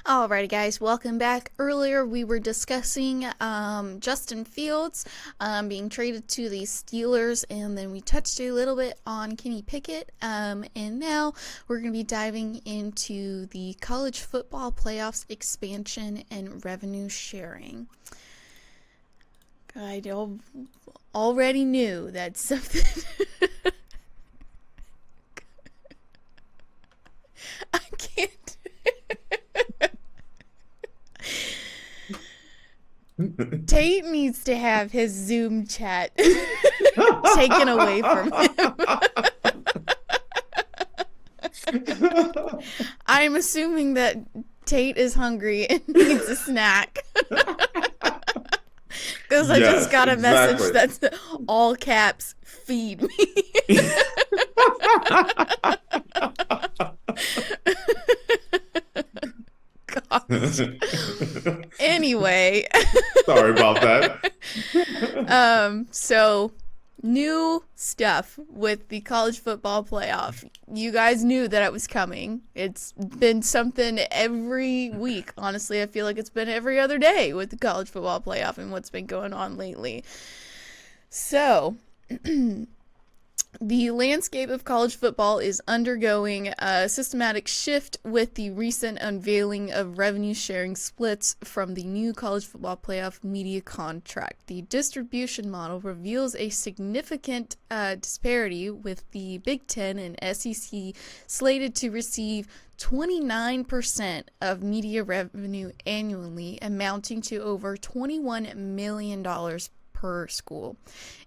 Alrighty, guys, welcome back. Earlier, we were discussing Justin Fields being traded to the Steelers, and then we touched a little bit on Kenny Pickett. And now we're going to be diving into the college football playoffs expansion and revenue sharing. I already knew that something. I can't. Tate needs to have his Zoom chat taken away from him. I'm assuming that Tate is hungry and needs a snack. Because I just got a message that's all caps, feed me. Gosh. Anyway. Sorry about that. So new stuff with the college football playoff. You guys knew that it was coming. It's been something every week. Honestly, I feel like it's been every other day with the college football playoff and what's been going on lately. So the landscape of college football is undergoing a systematic shift with the recent unveiling of revenue-sharing splits from the new college football playoff media contract. The distribution model reveals a significant disparity, with the Big Ten and SEC slated to receive 29% of media revenue annually, amounting to over $21 million per school.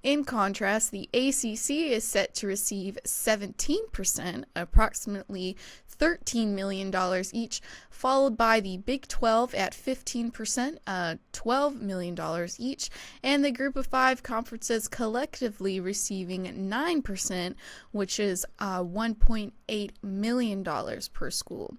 In contrast, the ACC is set to receive 17%, approximately $13 million each, followed by the Big 12 at 15%, $12 million each, and the Group of Five conferences collectively receiving 9%, which is $1.8 million per school.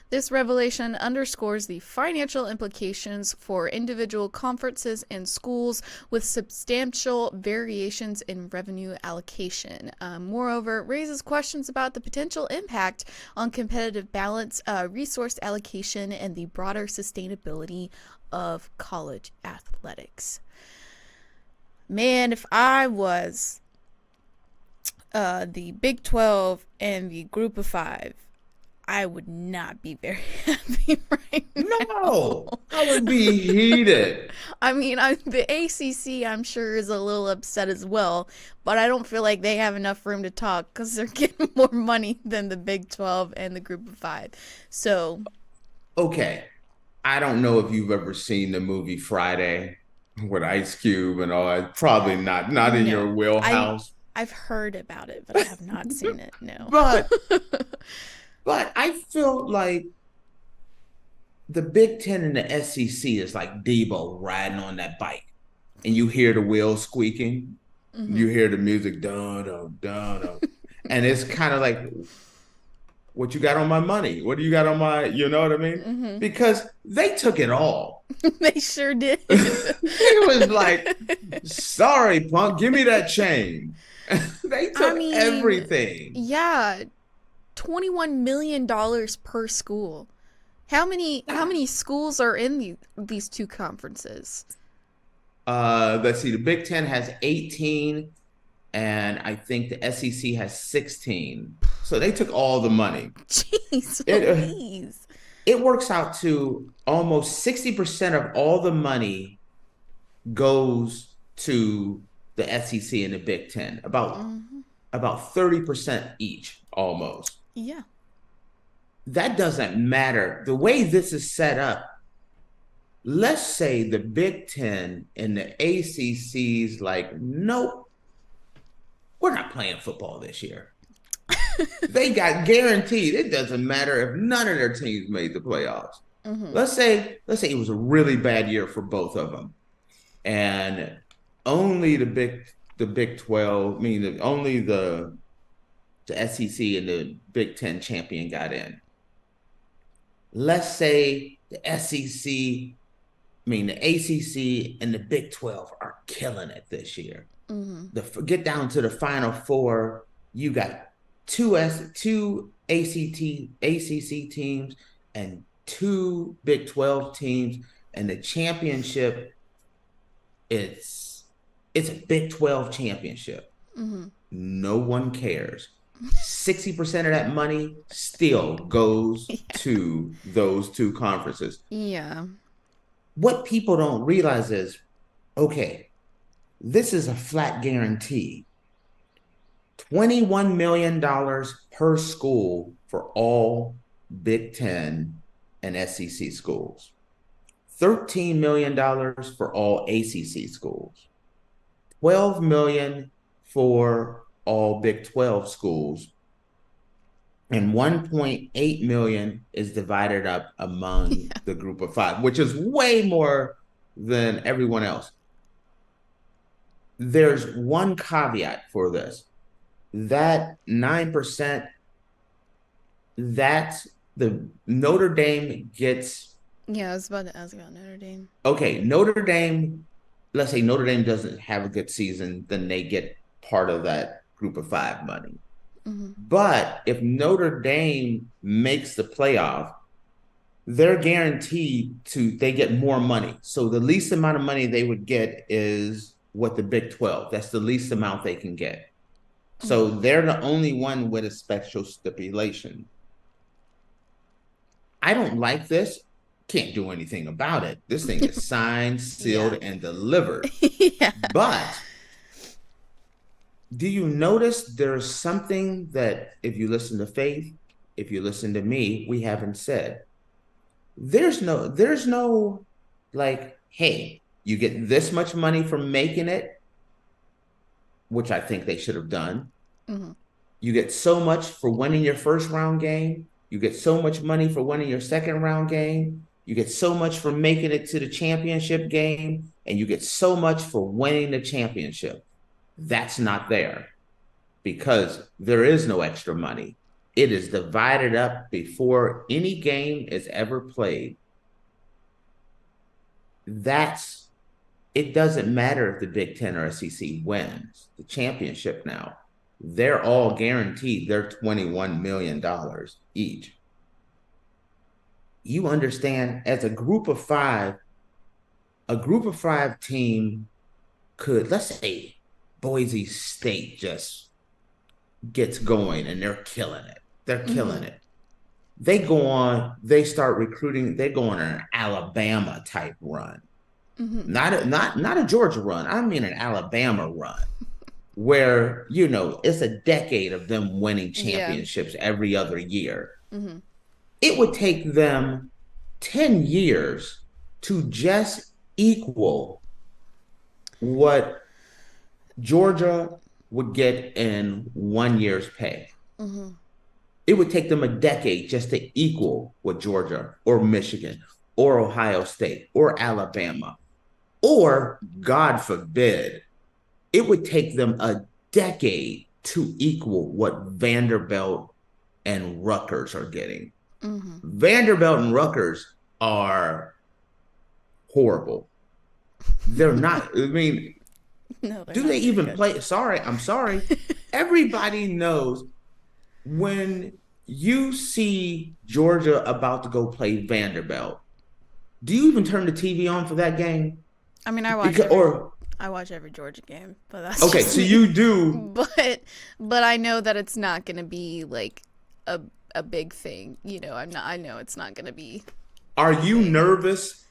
This revelation underscores the financial implications for individual conferences and schools, with substantial variations in revenue allocation. Moreover, it raises questions about the potential impact on competitive balance, resource allocation, and the broader sustainability of college athletics. Man, if I was the Big 12 and the Group of Five, I would not be very happy right now. No, I would be heated. I mean, the ACC, I'm sure, is a little upset as well, but I don't feel like they have enough room to talk because they're getting more money than the Big 12 and the Group of Five. So, okay, I don't know if you've ever seen the movie Friday with Ice Cube and all that. Probably not in your wheelhouse. I've heard about it, but I have not seen it. No, But I feel like the Big Ten and the SEC is like Debo riding on that bike, and you hear the wheels squeaking, you hear the music dun dun dun dun, and it's kind of like, what you got on my money? What do you got on my? You know what I mean? Because they took it all. They sure did. It was like, sorry, punk, give me that chain. They took everything. Yeah. $21 million per school. How many schools are in these two conferences? Let's see. The Big Ten has 18, and I think the SEC has 16. So they took all the money. Jeez, please. It works out to almost 60% of all the money goes to the SEC and the Big Ten. About 30% each, almost. Yeah. That doesn't matter. The way this is set up, let's say the Big Ten and the ACC's like, nope, we're not playing football this year. They got guaranteed. It doesn't matter if none of their teams made the playoffs. Let's say it was a really bad year for both of them, and only the Big 12, only the SEC and the Big Ten champion got in. Let's say the ACC and the Big 12 are killing it this year. Get down to the Final Four, you got two ACC teams and two Big 12 teams, and the championship, it's a Big 12 championship. No one cares. 60% of that money still goes to those two conferences. Yeah. What people don't realize is, okay, this is a flat guarantee. $21 million per school for all Big Ten and SEC schools. $13 million for all ACC schools. $12 million for all Big 12 schools. And 1.8 million is divided up among the group of five, which is way more than everyone else. There's one caveat for this. That 9%, that's the Notre Dame gets. Yeah, I was about to ask about Notre Dame. Okay, Notre Dame, let's say Notre Dame doesn't have a good season, then they get part of that group of five money. But if Notre Dame makes the playoff, they're guaranteed they get more money. So the least amount of money they would get is what the Big 12, that's the least amount they can get. So they're the only one with a special stipulation. I don't like this. Can't do anything about it. This thing is signed, sealed, and delivered. But do you notice there's something that if you listen to Faith, if you listen to me, we haven't said? There's no like, hey, you get this much money for making it, which I think they should have done. You get so much for winning your first round game. You get so much money for winning your second round game. You get so much for making it to the championship game. And you get so much for winning the championship. That's not there because there is no extra money. It is divided up before any game is ever played. It doesn't matter if the Big Ten or SEC wins the championship now. They're all guaranteed their $21 million each. You understand, as a group of five team could, let's say, Boise State just gets going and they're killing it. They're killing it. They go on, they start recruiting, they go on an Alabama type run. Not a Georgia run. I mean an Alabama run where, it's a decade of them winning championships every other year. It would take them 10 years to just equal what Georgia would get in 1 year's pay. It would take them a decade just to equal what Georgia or Michigan or Ohio State or Alabama, or God forbid, it would take them a decade to equal what Vanderbilt and Rutgers are getting. Vanderbilt and Rutgers are horrible. They're not, I mean, no, do they even play? I'm sorry. Everybody knows when you see Georgia about to go play Vanderbilt, do you even turn the TV on for that game? I mean, I watch every Georgia game, but that's okay. So you do, but I know that it's not going to be like a big thing. I know it's not going to be. Are you nervous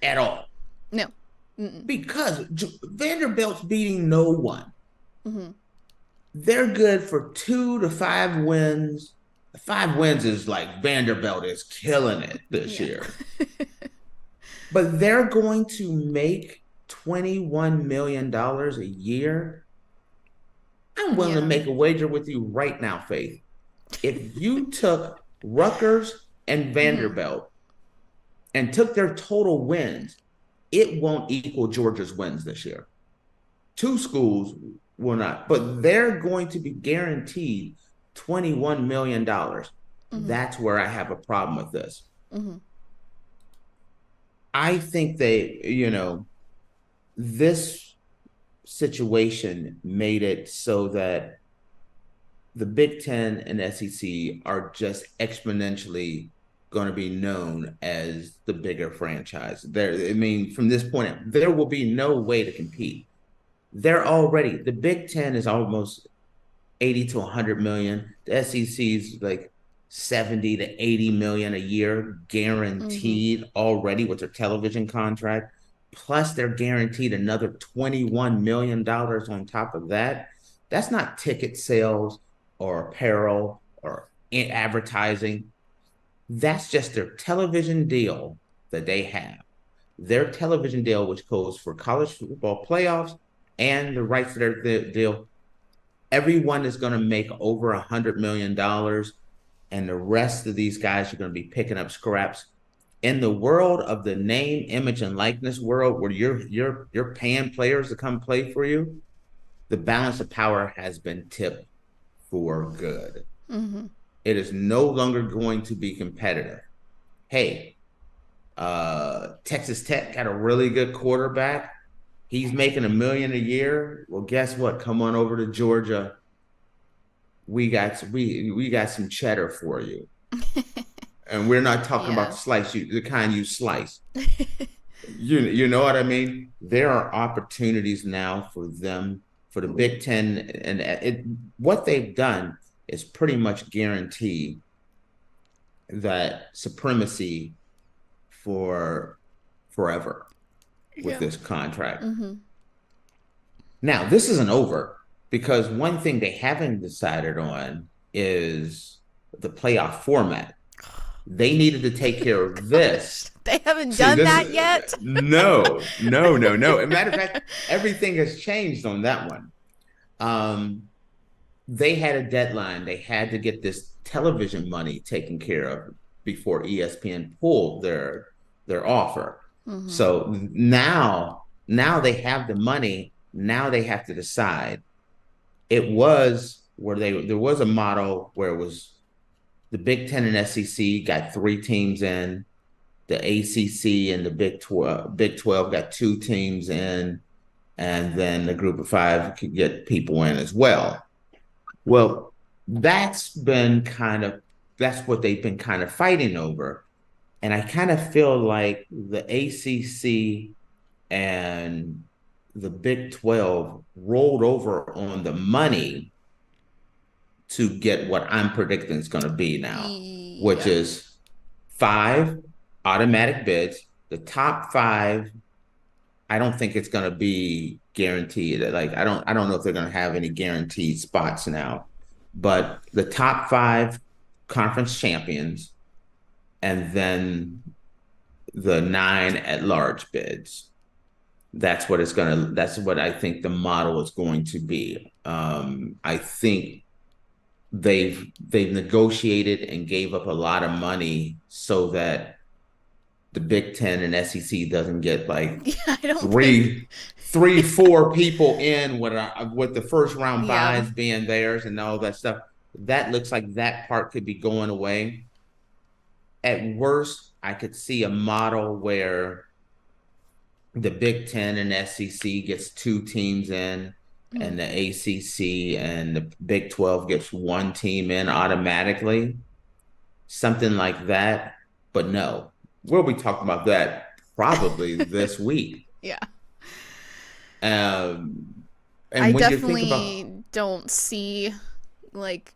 at all? No. Because Vanderbilt's beating no one. They're good for 2 to 5 wins. 5 wins is like Vanderbilt is killing it this year. But they're going to make $21 million a year. I'm willing to make a wager with you right now, Faith. If you took Rutgers and Vanderbilt and took their total wins, it won't equal Georgia's wins this year. 2 schools will not, but they're going to be guaranteed $21 million. That's where I have a problem with this. I think this situation made it so that the Big Ten and SEC are just exponentially going to be known as the bigger franchise. From this point, there will be no way to compete. The Big Ten is almost 80 to 100 million. The SEC's like 70 to 80 million a year guaranteed already with their television contract. Plus, they're guaranteed another $21 million on top of that. That's not ticket sales or apparel or advertising. That's just their television deal that they have. Their television deal, which goes for college football playoffs and the rights to their deal, everyone is going to make over $100 million. And the rest of these guys are going to be picking up scraps. In the world of the name, image, and likeness world, where you're paying players to come play for you, the balance of power has been tipped for good. It is no longer going to be competitive. Hey, Texas Tech got a really good quarterback. He's making $1 million a year. Well, guess what? Come on over to Georgia. We got some cheddar for you. And we're not talking about the kind you slice. You know what I mean? There are opportunities now for them, for the Big Ten, and what they've done is pretty much guarantee that supremacy for forever with this contract. Now, this isn't over, because one thing they haven't decided on is the playoff format. They needed to take care of this. They haven't done that yet? No. As a matter of fact, everything has changed on that one. They had a deadline. They had to get this television money taken care of before ESPN pulled their offer. So now they have the money. Now they have to decide. It was where there was a model where it was the Big Ten and SEC got 3 teams in. The ACC and the Big 12 got 2 teams in, and then the group of 5 could get people in as well. Well, that's what they've been kind of fighting over. And I kind of feel like the ACC and the Big 12 rolled over on the money to get what I'm predicting is going to be now, which is 5 automatic bids. The top 5, I don't think it's going to be guaranteed. Like, I don't know if they're going to have any guaranteed spots now, but the top 5 conference champions, and then the 9 at-large bids. That's what I think the model is going to be. I think they've negotiated and gave up a lot of money so that the Big Ten and SEC doesn't get like 4 people in with the first round buys being theirs and all that stuff. That looks like that part could be going away. At worst, I could see a model where the Big Ten and SEC gets 2 teams in, and the ACC and the Big 12 gets 1 team in automatically. Something like that. But no, we'll be talking about that probably this week. Yeah. And I definitely don't see like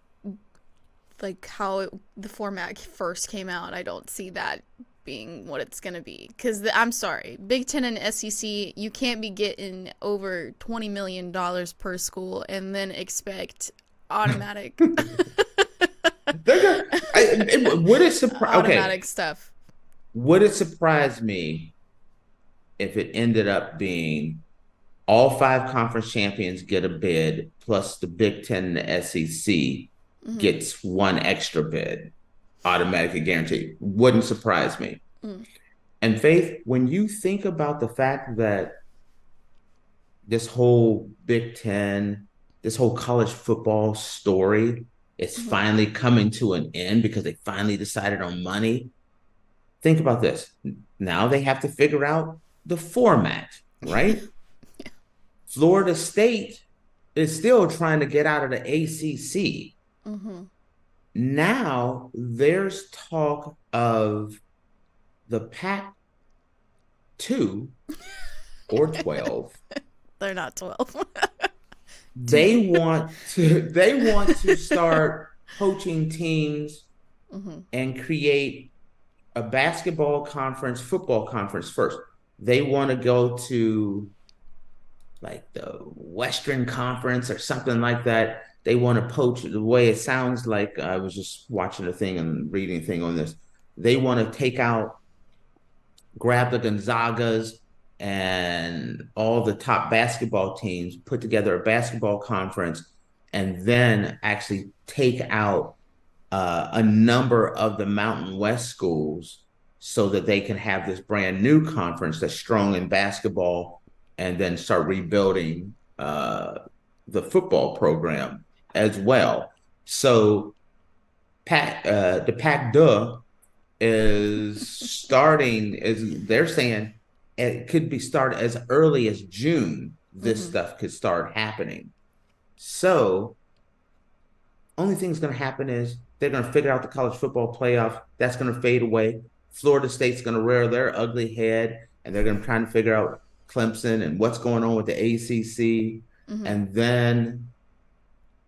how the format first came out. I don't see that being what it's going to be. Because I'm sorry, Big Ten and SEC, you can't be getting over $20 million per school and then expect automatic automatic stuff. Would it surprise me if it ended up being all 5 conference champions get a bid, plus the Big Ten and the SEC gets 1 extra bid, automatically guaranteed? Wouldn't surprise me. And Faith, when you think about the fact that this whole Big Ten, this whole college football story is finally coming to an end because they finally decided on money, think about this. Now they have to figure out the format, right? Florida State is still trying to get out of the ACC. Now there's talk of the Pac 2 or 12. They're not 12. They Two. want to start poaching teams Mm-hmm. and create a basketball conference, football conference first. They want to go to like the Western Conference or something like that. They want to poach the way it sounds like. I was just watching a thing and reading a thing on this. They want to grab the Gonzagas and all the top basketball teams, put together a basketball conference, and then actually take out a number of the Mountain West schools so that they can have this brand new conference that's strong in basketball, and then start rebuilding the football program as well. So the Pac-2 is starting, is they're saying it could be started as early as June. This Mm-hmm. stuff could start happening. So only thing that's going to happen is they're going to figure out the college football playoff. That's going to fade away. Florida State's going to rear their ugly head, and they're going to try and figure out Clemson and what's going on with the ACC. Mm-hmm. And then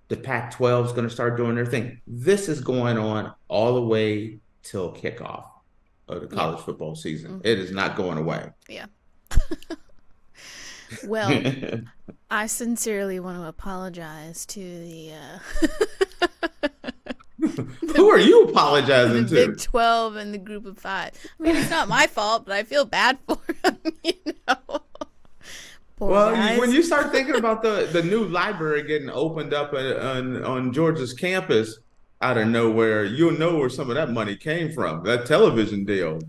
the Pac-12 is going to start doing their thing. This is going on all the way till kickoff of the Yeah. college football season. Mm-hmm. It is not going away. Yeah. Well, I sincerely want to apologize to the Who are you apologizing the to? Big 12 and the Group of Five. I mean, it's not my fault, but I feel bad for them, you know. Poor Well, guys. when you start thinking about the new library getting opened up on Georgia's campus out of nowhere, you'll know where some of that money came from. That television deal.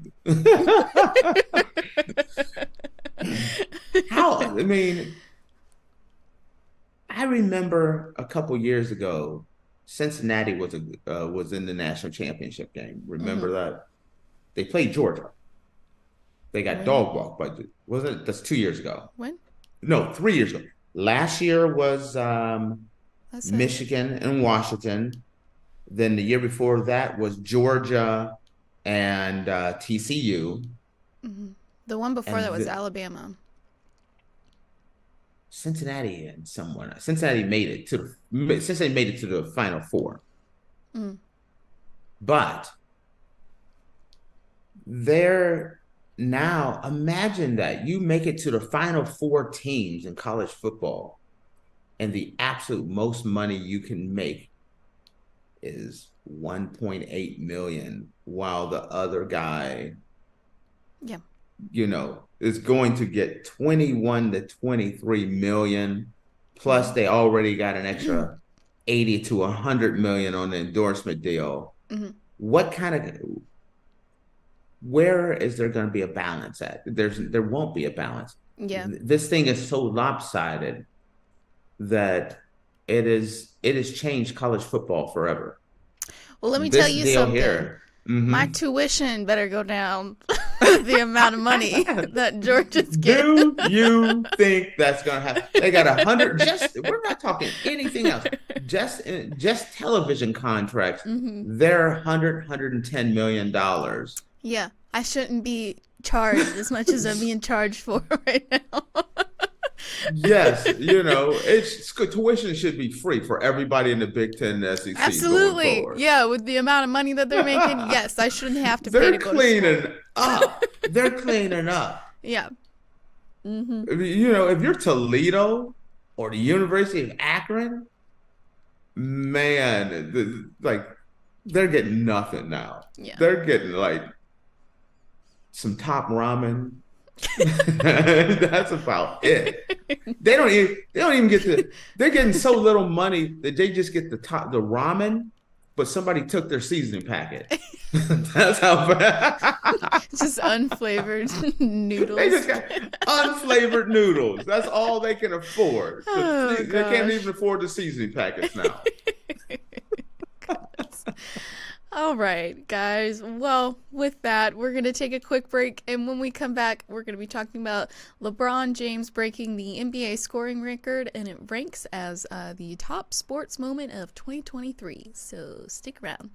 I mean, I remember a couple years ago, Cincinnati was in the national championship game. Remember that? They played Georgia. They got When? dog walked, but wasn't it? That's 2 years ago. When? No, 3 years ago. Last year was That's Michigan and Washington. Then the year before that was Georgia and TCU. the one before And that was Alabama. Cincinnati and someone. Cincinnati made it to the Final Four. Mm. But they're now, imagine that you make it to the Final Four teams in college football, and the absolute most money you can make is 1.8 million, while the other guy, Yeah. is going to get 21 to 23 million. Plus, they already got an extra 80 to 100 million on the endorsement deal. Mm-hmm. Where is there going to be a balance at? There won't be a balance. Yeah. This thing is so lopsided that it has changed college football forever. Well, let me This tell you deal something. here. My tuition better go down the amount of money that Georgia's getting. Do you think that's gonna happen? They got 100. We're not talking anything else. Just television contracts. They're 110 million dollars. Yeah, I shouldn't be charged as much as I'm being charged for right now. Yes, tuition should be free for everybody in the Big Ten and SEC. Absolutely. Yeah, with the amount of money that they're making, yes, I shouldn't have to pay They're to go to school. cleaning up. They're cleaning up. Yeah. If you're Toledo or the University of Akron, man, they're getting nothing now. Yeah. They're getting like some top ramen. That's about it. They don't even get they're getting so little money that they just get the ramen, but somebody took their seasoning packet. That's how bad. Just unflavored noodles. They just got unflavored noodles. That's all they can afford. Oh, they can't gosh. even afford the seasoning packets now. All right, guys. Well, with that, we're going to take a quick break. And when we come back, we're going to be talking about LeBron James breaking the NBA scoring record, and it ranks as the top sports moment of 2023. So stick around.